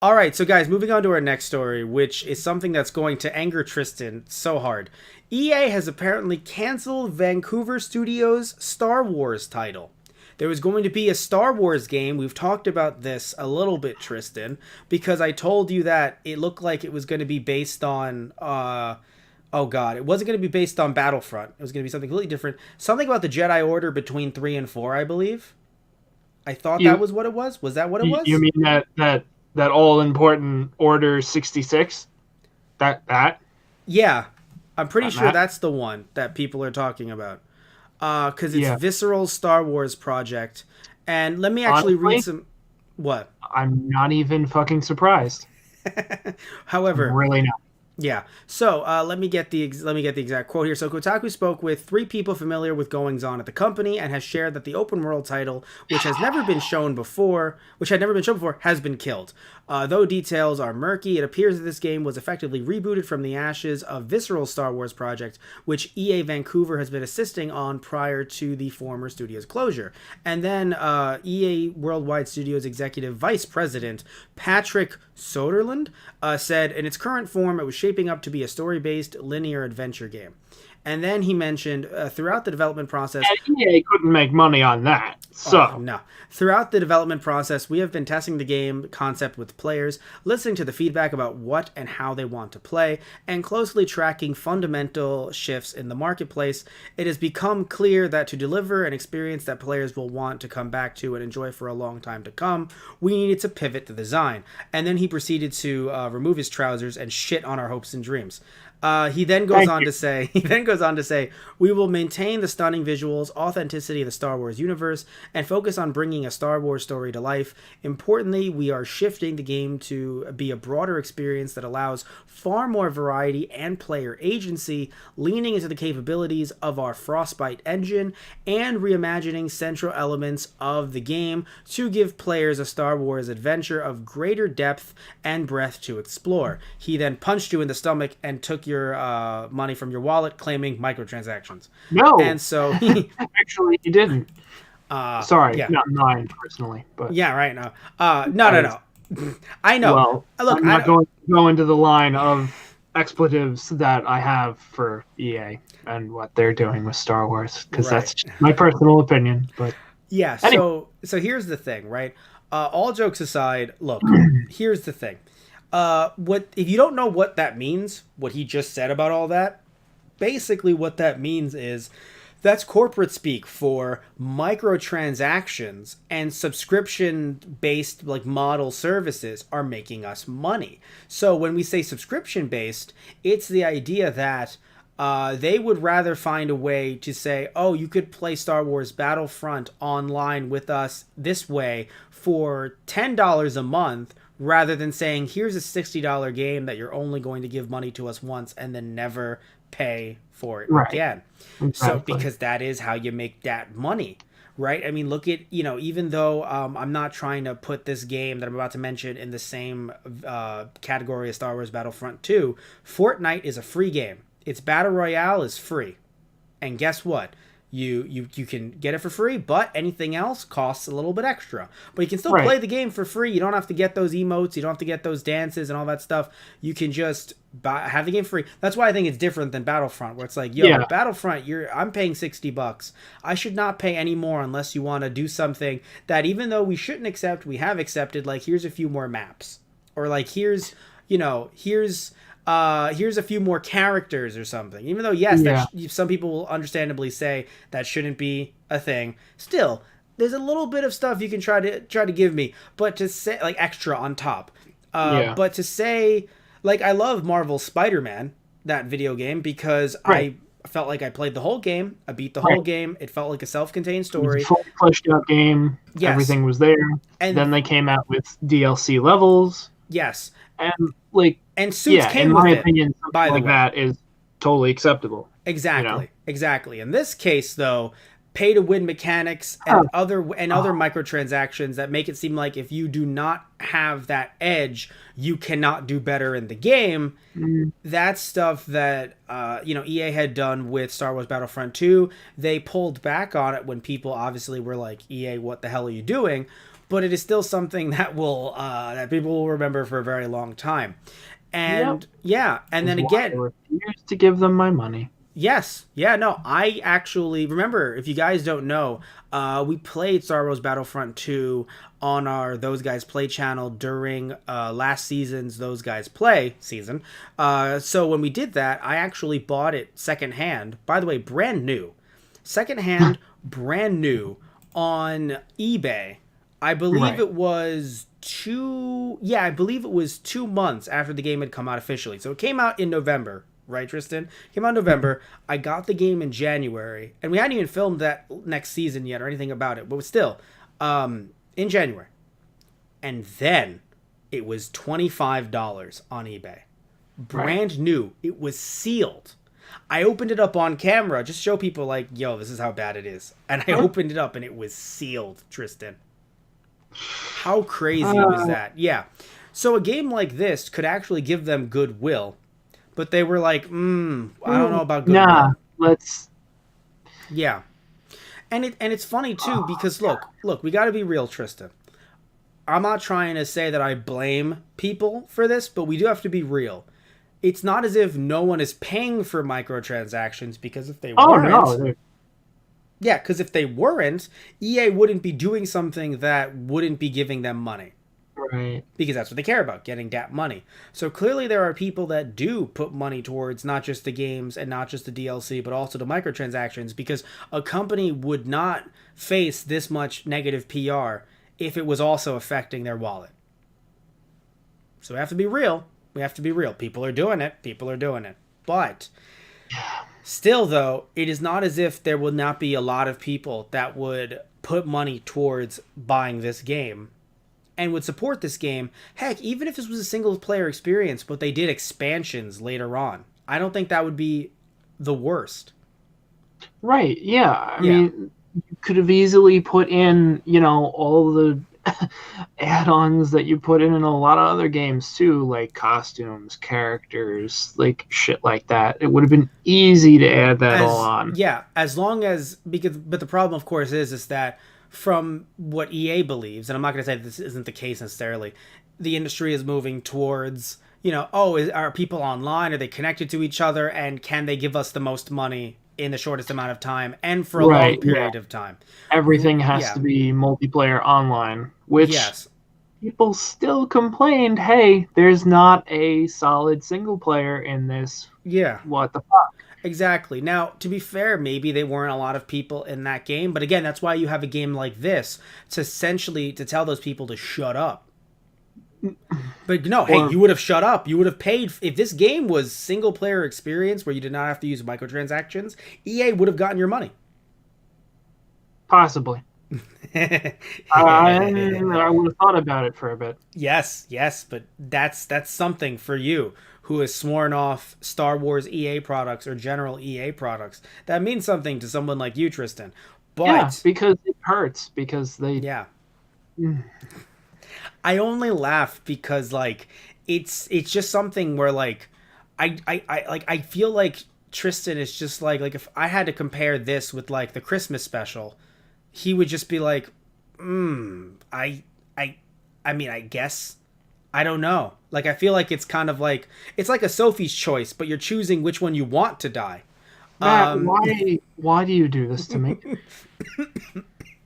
All right, so guys, moving on to our next story, which is something that's going to anger Tristan so hard. EA has apparently canceled Vancouver Studios' Star Wars title. There was going to be a Star Wars game. We've talked about this a little bit, Tristan, because I told you that it looked like it was going to be based on oh god, it wasn't going to be based on Battlefront. It was going to be something completely different. Something about the Jedi Order between 3 and 4, I believe. I thought that You was what it was. Was that what it you was? mean that all important Order 66? That Yeah, I'm pretty that sure Matt? that's the one that people are talking about. Because it's Yeah. Visceral's Star Wars project. And let me actually read Honestly, some. What? I'm not even fucking surprised. I'm However, really not. yeah. So let me get the exact quote here. So Kotaku spoke with three people familiar with goings on at the company and has shared that the open world title, which had never been shown before, has been killed. Though details are murky, it appears that this game was effectively rebooted from the ashes of Visceral's Star Wars project, which EA Vancouver has been assisting on prior to the former studio's closure. And then EA Worldwide Studios executive vice president Patrick Soderlund said, in its current form, it was shaping up to be a story based linear adventure game. And then he mentioned throughout the development process, And EA couldn't make money on that. oh, So, no. Throughout the development process, we have been testing the game concept with players, listening to the feedback about what and how they want to play, and closely tracking fundamental shifts in the marketplace. It has become clear that to deliver an experience that players will want to come back to and enjoy for a long time to come, we needed to pivot the design. And then he proceeded to remove his trousers and shit on our hopes and dreams. He then goes thank on you. to say, we will maintain the stunning visuals, authenticity of the Star Wars universe, and focus on bringing a Star Wars story to life. Importantly, we are shifting the game to be a broader experience that allows far more variety and player agency, leaning into the capabilities of our Frostbite engine and reimagining central elements of the game to give players a Star Wars adventure of greater depth and breadth to explore. He then punched you in the stomach and took your money from your wallet, claiming microtransactions. No, And so he, actually, he didn't. Sorry, yeah, not mine personally, but yeah, right now, no, no, as no. I know. well, Look, I'm I not don't. going to go into the line of expletives that I have for EA and what they're doing with Star Wars because Right. that's just my personal opinion. But Yeah. anyway, So here's the thing, right? All jokes aside, look. Here's the thing. What if you don't know what that means? What he just said about all that? Basically, what that means is that's corporate speak for microtransactions and subscription based like model services are making us money. So when we say subscription based, it's the idea that they would rather find a way to say, oh, you could play Star Wars Battlefront online with us this way for $10 a month rather than saying, here's a $60 game that you're only going to give money to us once and then never pay for it right, again. So, exactly. because that is how you make that money, right? I mean, look at, even though I'm not trying to put this game that I'm about to mention in the same category as Star Wars Battlefront 2, Fortnite is a free game. Its Battle Royale is free. And guess what? You can get it for free, but anything else costs a little bit extra. But you can still Right. play the game for free. You don't have to get those emotes. You don't have to get those dances and all that stuff. You can just have the game free. That's why I think it's different than Battlefront, where it's like, yo, Yeah. Battlefront, I'm paying $60. I should not pay any more unless you want to do something that, even though we shouldn't accept, we have accepted. Like, here's a few more maps, or like here's a few more characters or something. Even though, yes, Yeah. some people will understandably say that shouldn't be a thing. Still, there's a little bit of stuff you can try to give me, but to say like extra on top. Yeah. But to say like I love Marvel's Spider-Man, that video game, because Right. I felt like I played the whole game. I beat the whole Right. game. It felt like a self-contained It was a story. fully fleshed out game. Yes, Everything was there. and Then they came out with DLC levels, yes, and like, and suits yeah, in came my with it. opinion, something By the like way, that is totally acceptable. You know. exactly, exactly. In this case, though, pay to win mechanics Oh, and other oh, microtransactions that make it seem like if you do not have that edge, you cannot do better in the game. mm, That's stuff that EA had done with Star Wars Battlefront 2. They pulled back on it when people obviously were like, EA, what the hell are you doing? but it is still something that will that people will remember for a very long time. And yeah, and then again, I refuse to give them my money. yes. Yeah, no, I actually remember, if you guys don't know, we played Star Wars Battlefront 2 on our Those Guys Play channel during last season's Those Guys Play season. So when we did that, I actually bought it secondhand. By the way, brand new. Secondhand, brand new on eBay. I believe it was I believe it was 2 months after the game had come out officially. So it came out in November. Right, Tristan? Came out in November. I got the game in January, and we hadn't even filmed that next season yet or anything about it, but still, in January. And then it was $25 on eBay. Brand new. It was sealed. I opened it up on camera, just show people like, yo, this is how bad it is. And I opened it up and it was sealed, Tristan. How crazy was that? Yeah. So a game like this could actually give them goodwill. But they were like, I don't know about goodwill. Nah, let's. Yeah, and it's funny too because look, we got to be real, Tristan. I'm not trying to say that I blame people for this, but we do have to be real. It's not as if no one is paying for microtransactions, because if they weren't, yeah, because if they weren't, EA wouldn't be doing something that wouldn't be giving them money. Right. Because that's what they care about, getting that money. So clearly there are people that do put money towards not just the games and not just the DLC, but also the microtransactions, because a company would not face this much negative PR if it was also affecting their wallet. So we have to be real. We have to be real. People are doing it. People are doing it. But still, though, it is not as if there would not be a lot of people that would put money towards buying this game and would support this game. Heck, even if this was a single-player experience, but they did expansions later on, I don't think that would be the worst. Right, yeah. I mean, you could have easily put in, all the add-ons that you put in a lot of other games, too, like costumes, characters, like shit like that. It would have been easy to add that all on. Yeah, as long as... But the problem, of course, is that from what EA believes, and I'm not going to say this isn't the case necessarily, the industry is moving towards, are people online? Are they connected to each other? And can they give us the most money in the shortest amount of time and for a long period of time? Everything has to be multiplayer online, which people still complained, hey, there's not a solid single player in this. Yeah. What the fuck? Exactly. Now, to be fair, maybe they weren't a lot of people in that game, but again, that's why you have a game like this to essentially to tell those people to shut up. But no, hey, you would have shut up. You would have paid if this game was single player experience where you did not have to use microtransactions. EA would have gotten your money. Possibly. I would have thought about it for a bit. Yes, but that's something for you who has sworn off Star Wars EA products or general EA products. That means something to someone like you, Tristan. But because it hurts, because they... Yeah. I only laugh because, like, it's just something where, like, I feel like Tristan is just like if I had to compare this with, like, the Christmas special, he would just be like, I mean, I guess... I don't know. Like, I feel like it's kind of like... It's like a Sophie's Choice, but you're choosing which one you want to die. Matt, why do you do this to me?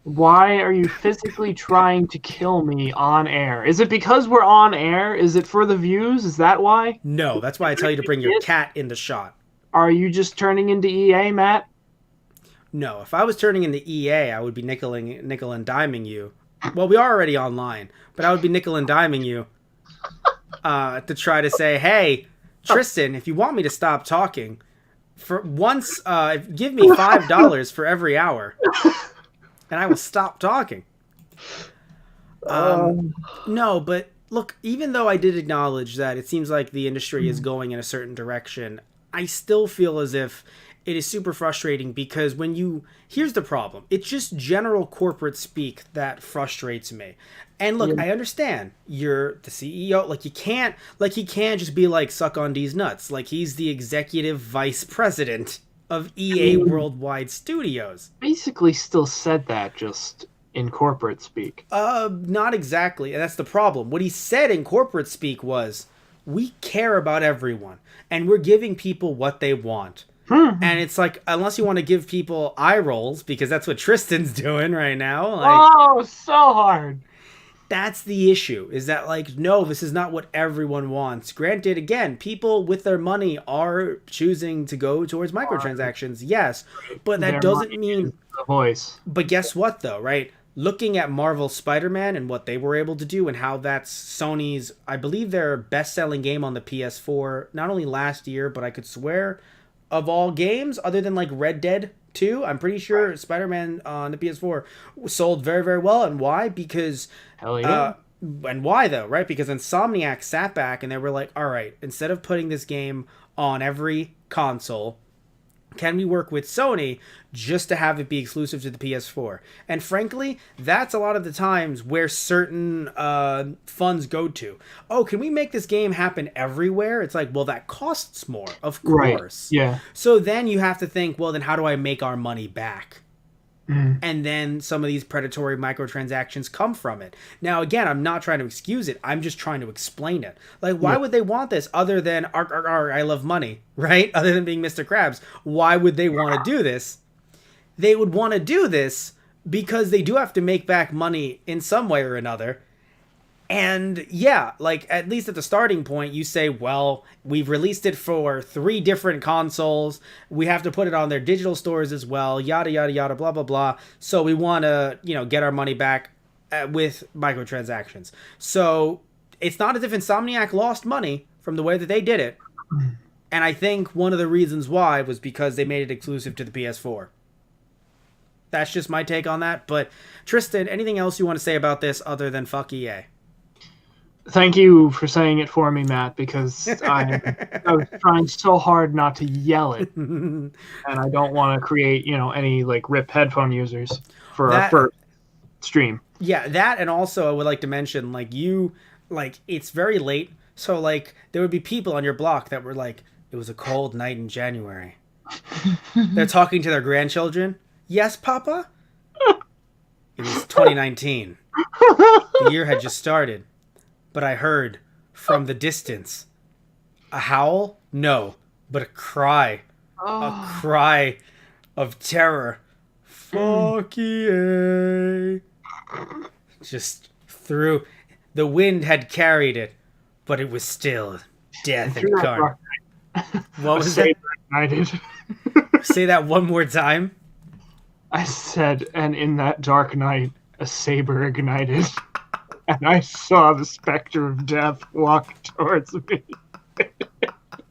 Why are you physically trying to kill me on air? Is it because we're on air? Is it for the views? Is that why? No, that's why I tell you to bring your cat in the shot. Are you just turning into EA, Matt? No, if I was turning into EA, I would be nickel and diming you. Well, we are already online, but I would be nickel and diming you. To try to say, hey, Tristan, if you want me to stop talking, for once, give me $5 for every hour, and I will stop talking. No, but look, even though I did acknowledge that it seems like the industry is going in a certain direction, I still feel as if it is super frustrating because here's the problem. It's just general corporate speak that frustrates me. And look, I understand you're the CEO. Like, he can't just be like, suck on these nuts. Like, he's the executive vice president of EA Worldwide Studios. Basically still said that just in corporate speak. Not exactly, and that's the problem. What he said in corporate speak was, "We care about everyone, and we're giving people what they want." And it's like, unless you want to give people eye rolls, because that's what Tristan's doing right now. Like, Oh, so hard. that's the issue. Is that like, no, this is not what everyone wants. Granted, again, people with their money are choosing to go towards microtransactions, yes, but that doesn't mean the voice. But guess what, though, right? Looking at Marvel's Spider-Man and what they were able to do and how that's Sony's, I believe, their best-selling game on the PS4, not only last year, but I could swear of all games, other than like Red Dead 2, I'm pretty sure Spider-Man on the PS4 sold very, very well. And why? Because... Hell yeah. And why, though, right? Because Insomniac sat back and they were like, all right, instead of putting this game on every console, can we work with Sony just to have it be exclusive to the PS4? And frankly, that's a lot of the times where certain funds go to. Oh, can we make this game happen everywhere? It's like, well, that costs more, of course. Right. Yeah. So then you have to think, well, then how do I make our money back? And then some of these predatory microtransactions come from it. Now, again, I'm not trying to excuse it. I'm just trying to explain it. Like, why would they want this other than, I love money, right? Other than being Mr. Krabs. Why would they want to do this? They would want to do this because they do have to make back money in some way or another. And yeah, like at least at the starting point, you say, well, we've released it for 3 different consoles. We have to put it on their digital stores as well, yada, yada, yada, blah, blah, blah. So we want to, get our money back with microtransactions. So it's not as if Insomniac lost money from the way that they did it. And I think one of the reasons why was because they made it exclusive to the PS4. That's just my take on that. But Tristan, anything else you want to say about this other than fuck EA? Thank you for saying it for me, Matt, because I was trying so hard not to yell it, and I don't want to create, any like RIP headphone users for our first stream. Yeah, that, and also I would like to mention, it's very late, so there would be people on your block that were like, it was a cold night in January. They're talking to their grandchildren. Yes, Papa? It was 2019. The year had just started. But I heard from the distance a howl? No, but a cry. A cry of terror. Fuck EA. Just through. The wind had carried it, but it was still death incarnate. What was that? Say that one more time. I said, and in that dark night, a saber ignited. And I saw the specter of death walk towards me.